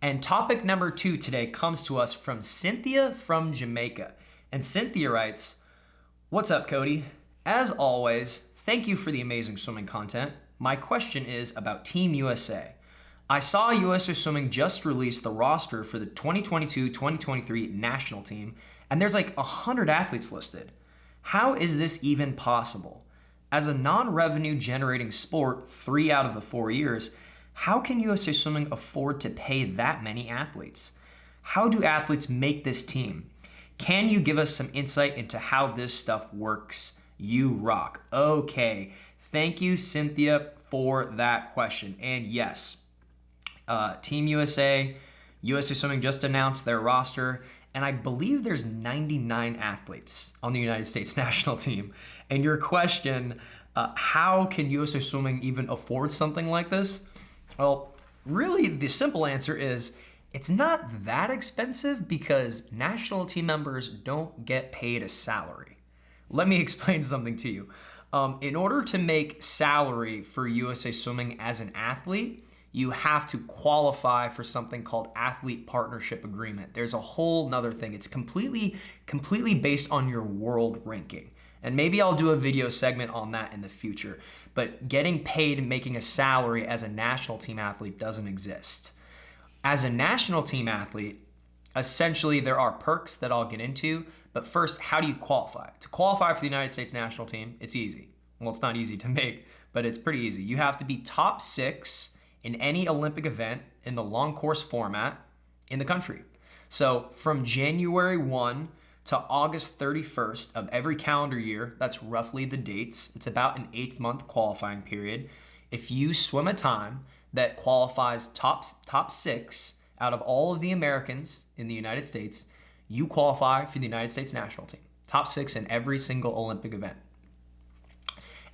And topic number 2 today comes to us from Cynthia from Jamaica. And Cynthia writes, "What's up, Cody? As always, thank you for the amazing swimming content. My question is about Team USA. I saw USA Swimming just released the roster for the 2022-2023 national team, and there's like 100 athletes listed. How is this even possible? As a non-revenue generating sport 3 out of the 4 years, how can USA Swimming afford to pay that many athletes? How do athletes make this team? Can you give us some insight into how this stuff works? You rock." Okay, thank you, Cynthia, for that question. And yes, Team USA, USA Swimming just announced their roster, and I believe there's 99 athletes on the United States national team. And your question, how can USA Swimming even afford something like this? Well, really, the simple answer is it's not that expensive because national team members don't get paid a salary. Let me explain something to you. In order to make salary for USA Swimming as an athlete, you have to qualify for something called athlete partnership agreement. There's a whole nother thing. It's completely based on your world ranking. And maybe I'll do a video segment on that in the future. But getting paid and making a salary as a national team athlete doesn't exist. As a national team athlete, essentially there are perks that I'll get into. But first, how do you qualify? To qualify for the United States national team, it's easy. Well, it's not easy to make, but it's pretty easy. You have to be top 6 in any Olympic event in the long course format in the country. So from January 1 to August 31st of every calendar year, that's roughly the dates. It's about an 8-month qualifying period. If you swim a time that qualifies top 6 out of all of the Americans in the United States, you qualify for the United States national team. Top 6 in every single Olympic event.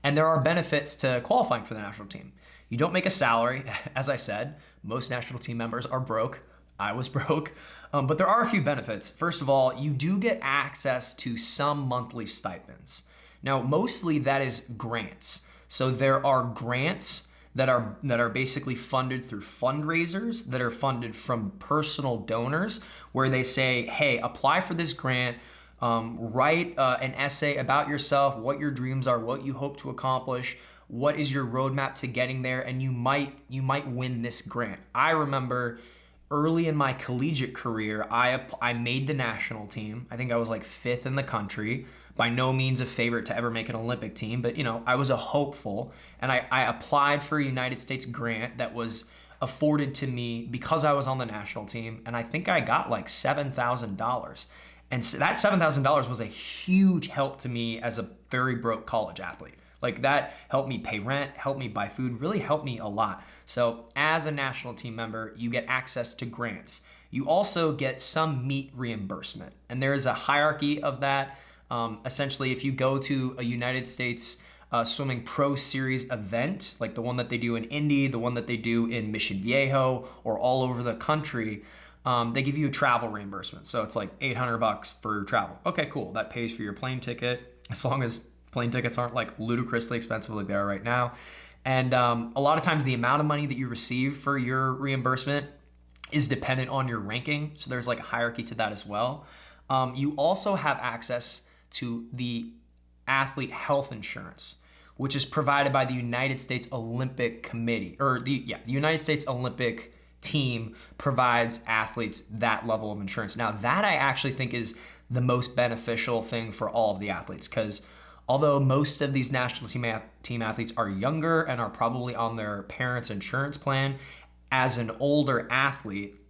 And there are benefits to qualifying for the national team. You don't make a salary. As I said, most national team members are broke. I was broke. But there are a few benefits. First of all, you do get access to some monthly stipends. Now, mostly that is grants. So there are grants that are basically funded through fundraisers that are funded from personal donors where they say, hey, apply for this grant, write an essay about yourself, what your dreams are, what you hope to accomplish, what is your roadmap to getting there, and you might win this grant. I remember early in my collegiate career, I made the national team. I think I was like 5th in the country. By no means a favorite to ever make an Olympic team, but I was a hopeful, and I applied for a United States grant that was afforded to me because I was on the national team, and I think I got like $7,000. And so that $7,000 was a huge help to me as a very broke college athlete. Like that helped me pay rent, helped me buy food, really helped me a lot. So as a national team member, you get access to grants. You also get some meet reimbursement. And there is a hierarchy of that. Essentially, if you go to a United States Swimming Pro Series event, like the one that they do in Indy, the one that they do in Mission Viejo, or all over the country, they give you a travel reimbursement. So it's like $800 for travel. Okay, cool. That pays for your plane ticket, as long as plane tickets aren't like ludicrously expensive like they are right now. And a lot of times the amount of money that you receive for your reimbursement is dependent on your ranking. So there's like a hierarchy to that as well. You also have access to the athlete health insurance, which is provided by the United States Olympic Committee, or the United States Olympic team provides athletes that level of insurance. Now that I actually think is the most beneficial thing for all of the athletes, because although most of these national team athletes are younger and are probably on their parents' insurance plan, as an older athlete,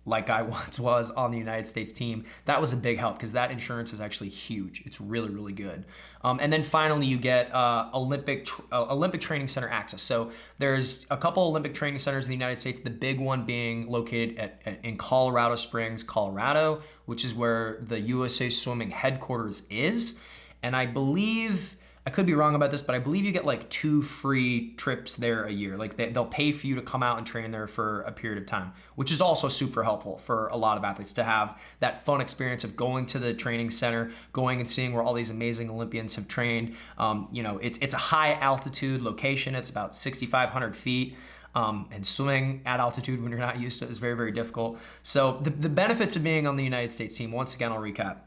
like I once was on the United States team, that was a big help because that insurance is actually huge. It's really, really good. And then finally, you get Olympic Training Center access. So there's a couple Olympic training centers in the United States, the big one being located in Colorado Springs, Colorado, which is where the USA Swimming headquarters is. And I believe, I could be wrong about this, but I believe you get like 2 free trips there a year. Like they'll pay for you to come out and train there for a period of time, which is also super helpful for a lot of athletes to have that fun experience of going to the training center, going and seeing where all these amazing Olympians have trained. It's a high altitude location. It's about 6,500 feet. And swimming at altitude when you're not used to it is very, very difficult. So the benefits of being on the United States team, once again, I'll recap.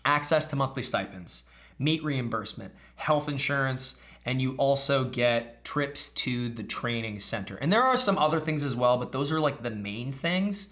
Access to monthly stipends, meet reimbursement, health insurance, and you also get trips to the training center. And there are some other things as well, but those are like the main things.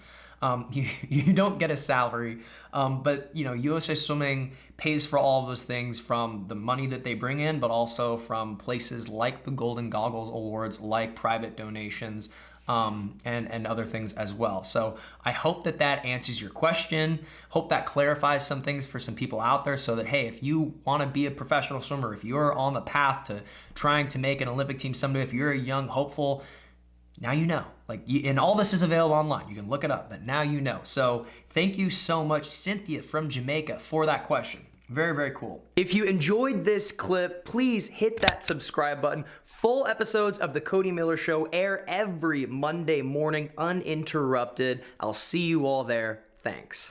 You don't get a salary, but USA Swimming pays for all of those things from the money that they bring in, but also from places like the Golden Goggles Awards, like private donations, and other things as well. So I hope that answers your question. Hope that clarifies some things for some people out there so that, hey, if you want to be a professional swimmer, if you're on the path to trying to make an Olympic team someday, if you're a young hopeful, now you know. And all this is available online. You can look it up, but now you know. So thank you so much, Cynthia from Jamaica, for that question. Very, very cool. If you enjoyed this clip, please hit that subscribe button. Full episodes of The Cody Miller Show air every Monday morning, uninterrupted. I'll see you all there. Thanks.